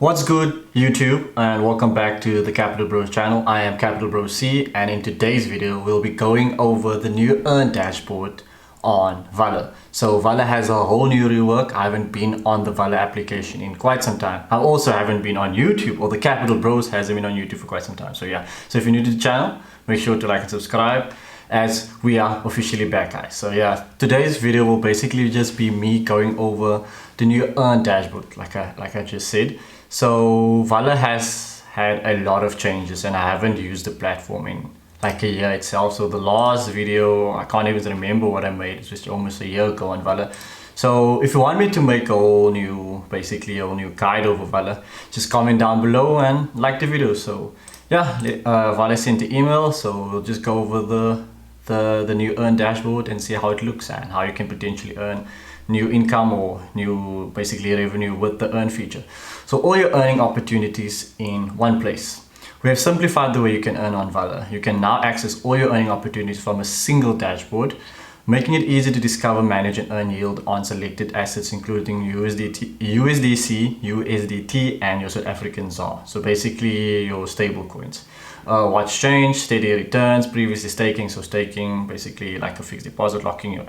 What's good YouTube, and welcome back to the Capital Bros channel. I am Capital Bro C, and in today's video we'll be going over the new Earn Dashboard on VALR. So VALR has a whole new rework. I haven't been on the VALR application in quite some time. I also haven't been on YouTube, or the Capital Bros hasn't been on YouTube for quite some time. So yeah, so if you're new to the channel, make sure to like and subscribe, as we are officially back, guys. So yeah, today's video will basically just be me going over the new Earn Dashboard, like I just said. So VALR has had a lot of changes, and I haven't used the platform in like a year itself. So the last video, I can't even remember what I made. It's just almost a year ago on VALR. So if you want me to make a whole new, basically a whole new guide over VALR, just comment down below and like the video. So yeah, VALR sent the email, so we'll just go over the new Earn Dashboard and see how it looks and how you can potentially earn new income or new basically revenue with the Earn feature. So all your earning opportunities in one place. We have simplified the way you can earn on VALR. You can now access all your earning opportunities from a single dashboard, making it easy to discover, manage and earn yield on selected assets including USDC, USDT and your South African ZAR. So basically your stable coins. What's changed? Steady returns, previously staking. So staking basically like a fixed deposit, locking your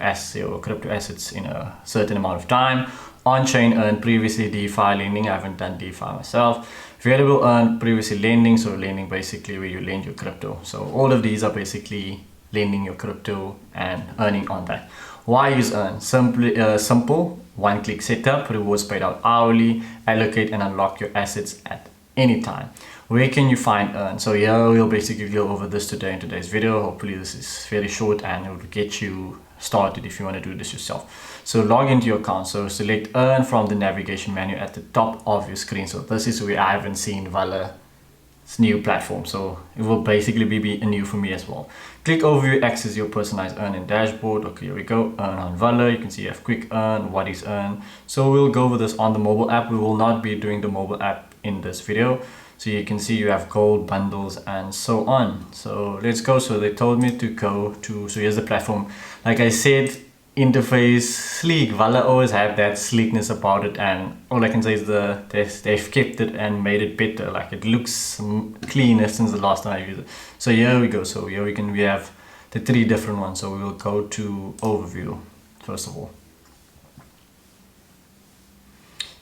crypto assets in a certain amount of time. On-chain earn, previously DeFi lending. I haven't done DeFi myself. Variable earn, previously lending. So lending basically where you lend your crypto. So all of these are basically lending your crypto and earning on that. Why use earn? Simple one-click setup, rewards paid out hourly, allocate and unlock your assets at any time. Where can you find earn? So yeah, we'll basically go over this today in today's video. Hopefully this is very short and it will get you started if you want to do this yourself. So log into your account. So select earn from the navigation menu at the top of your screen. So this is where I haven't seen VALR's new platform, so it will basically be new for me as well. Click overview, access your personalized earn and dashboard. Okay, here we go. Earn on VALR. You can see you have quick earn, what is earn. So we'll go over this on the mobile app. We will not be doing the mobile app in this video. So you can see you have gold bundles and so on. So let's go. So they told me to go to, so here's the platform. Like I said, interface sleek. VALR always have that sleekness about it, and all I can say is they've kept it and made it better. Like it looks cleaner since the last time I used it. So here we go. So here we have the three different ones. So we will go to overview first of all.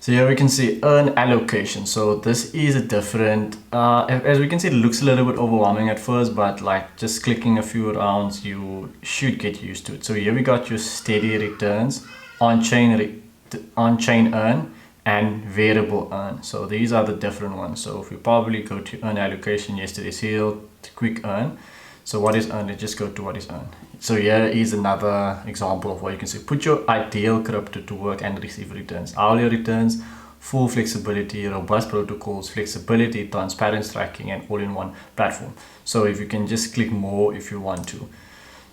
So here we can see earn allocation. So this is a different, as we can see, it looks a little bit overwhelming at first, but like just clicking a few rounds, you should get used to it. So here we got your steady returns, on-chain earn, and variable earn. So these are the different ones. So if we probably go to earn allocation, yesterday's heel, quick earn. So what is earn? Let's just go to what is earn. So here is another example of what you can see. Put your ideal crypto to work and receive returns. Hourly returns, full flexibility, robust protocols, flexibility, transparent tracking, and all-in-one platform. So if you can just click more if you want to.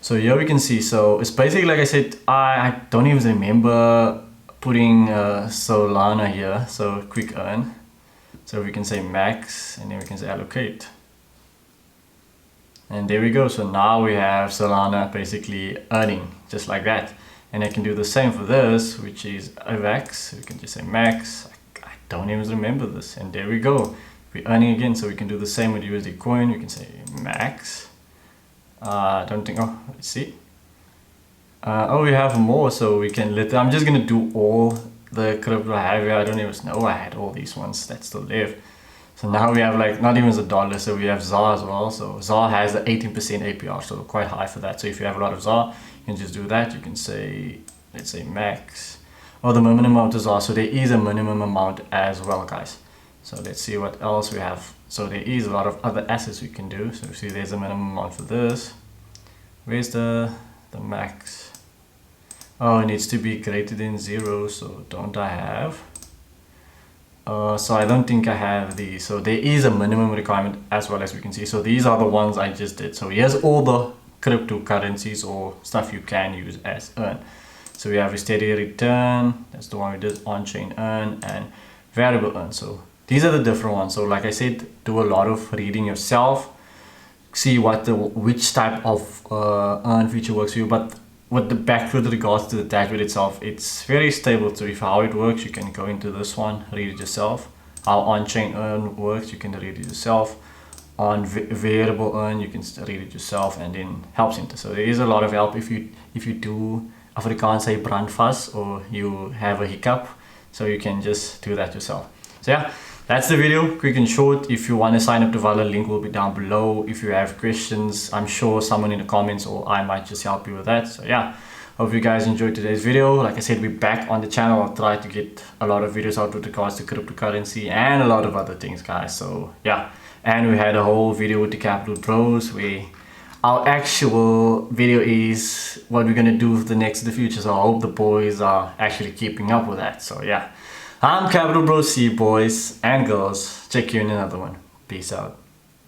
So here we can see, so it's basically like I said, I don't even remember putting Solana here. So quick earn. So we can say max, and then we can say allocate. And there we go. So now we have Solana basically earning just like that. And I can do the same for this, which is AVAX. We can just say max. I don't even remember this. And there we go. We're earning again. So we can do the same with USD coin. We can say max. Don't think, oh, let's see. Oh, we have more. So we can I'm just going to do all the crypto I have here. I don't even know I had all these ones that still live. So now we have like not even the dollar, so we have ZAR as well. So ZAR has the 18% APR, so quite high for that. So if you have a lot of ZAR, you can just do that. You can say, let's say max, or the minimum amount of ZAR. So there is a minimum amount as well, guys. So let's see what else we have. So there is a lot of other assets we can do. So see, there's a minimum amount for this. Where's the max? Oh, it needs to be greater than 0. So don't I have? So I don't think I have these. So there is a minimum requirement as well, as we can see. So these are the ones I just did. So here's all the cryptocurrencies or stuff you can use as earn. So we have a steady return. That's the one we did, on-chain earn, and variable earn. So these are the different ones. So like I said, do a lot of reading yourself. See which type of earn feature works for you. But with the back with regards to the dashboard itself, it's very stable. So if how it works, you can go into this one, read it yourself. how on-chain earn works, you can read it yourself. On variable earn, you can read it yourself, and then help center. So there is a lot of help if you do Afrikaans say brandvas or you have a hiccup, so you can just do that yourself. So yeah, that's the video, quick and short. If you want to sign up to VALR, link will be down below. If you have questions, I'm sure someone in the comments or I might just help you with that. So yeah, hope you guys enjoyed today's video. Like I said, we're back on the channel. I'll try to get a lot of videos out with regards to cryptocurrency and a lot of other things, guys. So yeah, and we had a whole video with the Capital Bros where our actual video is what we're gonna do for the future. So I hope the boys are actually keeping up with that. So yeah, I'm Capital Bro C, boys and girls. Check you in another one. Peace out.